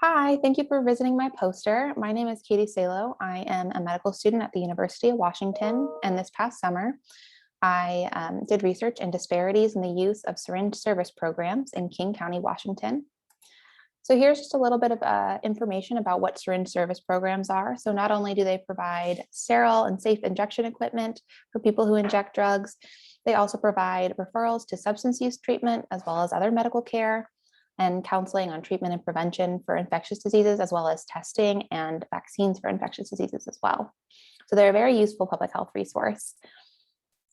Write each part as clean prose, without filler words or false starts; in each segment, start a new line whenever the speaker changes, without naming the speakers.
Hi, thank you for visiting my poster. My name is Katie Salow. I am a medical student at the University of Washington, and this past summer, I did research in disparities in the use of syringe service programs in King County, Washington. So here's just a little bit of information about what syringe service programs are. So not only do they provide sterile and safe injection equipment for people who inject drugs, they also provide referrals to substance use treatment as well as other medical care and counseling on treatment and prevention for infectious diseases, as well as testing and vaccines for infectious diseases as well. So they're a very useful public health resource.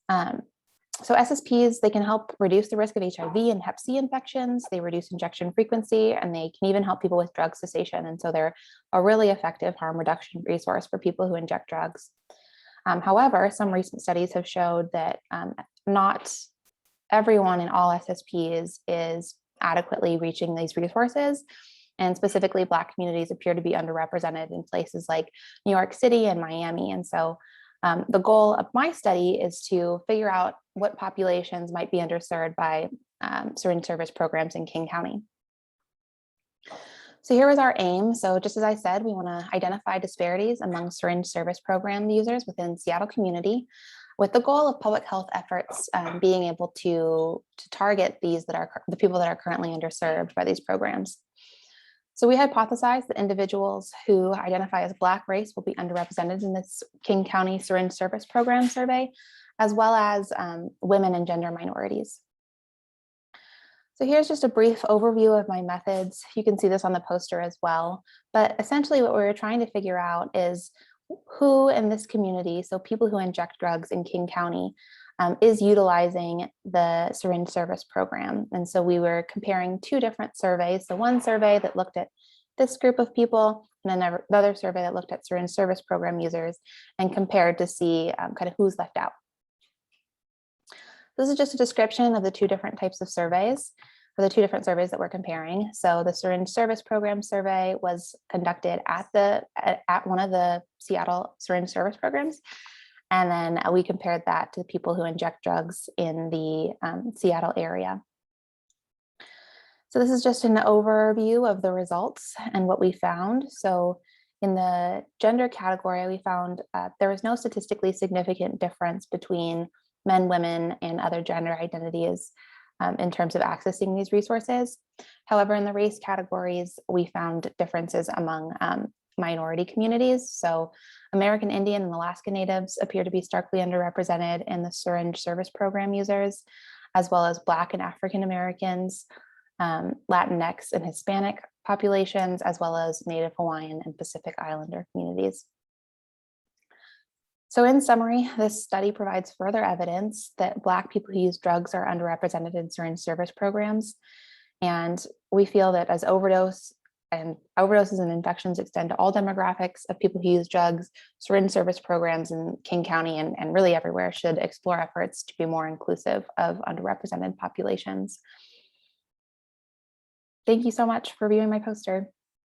So SSPs, they can help reduce the risk of HIV and Hep C infections. They reduce injection frequency, and they can even help people with drug cessation. And so they're a really effective harm reduction resource for people who inject drugs. However, some recent studies have showed that not everyone in all SSPs is adequately reaching these resources. And specifically, Black communities appear to be underrepresented in places like New York City and Miami. And so the goal of my study is to figure out what populations might be underserved by syringe service programs in King County. So here is our aim. So just as I said, we want to identify disparities among syringe service program users within Seattle community, with the goal of public health efforts being able to target the people that are currently underserved by these programs. So we hypothesize that individuals who identify as Black race will be underrepresented in this King County Syringe Service Program survey, as well as women and gender minorities. So here's just a brief overview of my methods. You can see this on the poster as well. But essentially what we're trying to figure out is who in this community, so people who inject drugs in King County, is utilizing the syringe service program. And so we were comparing two different surveys. So one survey that looked at this group of people, and another survey that looked at syringe service program users and compared to see kind of who's left out. This is just a description of the two different types of surveys, for the two different surveys that we're comparing. So the syringe service program survey was conducted at one of the Seattle syringe service programs. And then we compared that to people who inject drugs in the Seattle area. So this is just an overview of the results and what we found. So in the gender category, we found there was no statistically significant difference between men, women, and other gender identities in terms of accessing these resources. However, in the race categories, we found differences among minority communities. So American Indian and Alaska Natives appear to be starkly underrepresented in the syringe service program users, as well as Black and African Americans, Latinx and Hispanic populations, as well as Native Hawaiian and Pacific Islander communities. So in summary, this study provides further evidence that Black people who use drugs are underrepresented in syringe service programs. And we feel that as overdoses and infections extend to all demographics of people who use drugs, syringe service programs in King County and really everywhere should explore efforts to be more inclusive of underrepresented populations. Thank you so much for viewing my poster.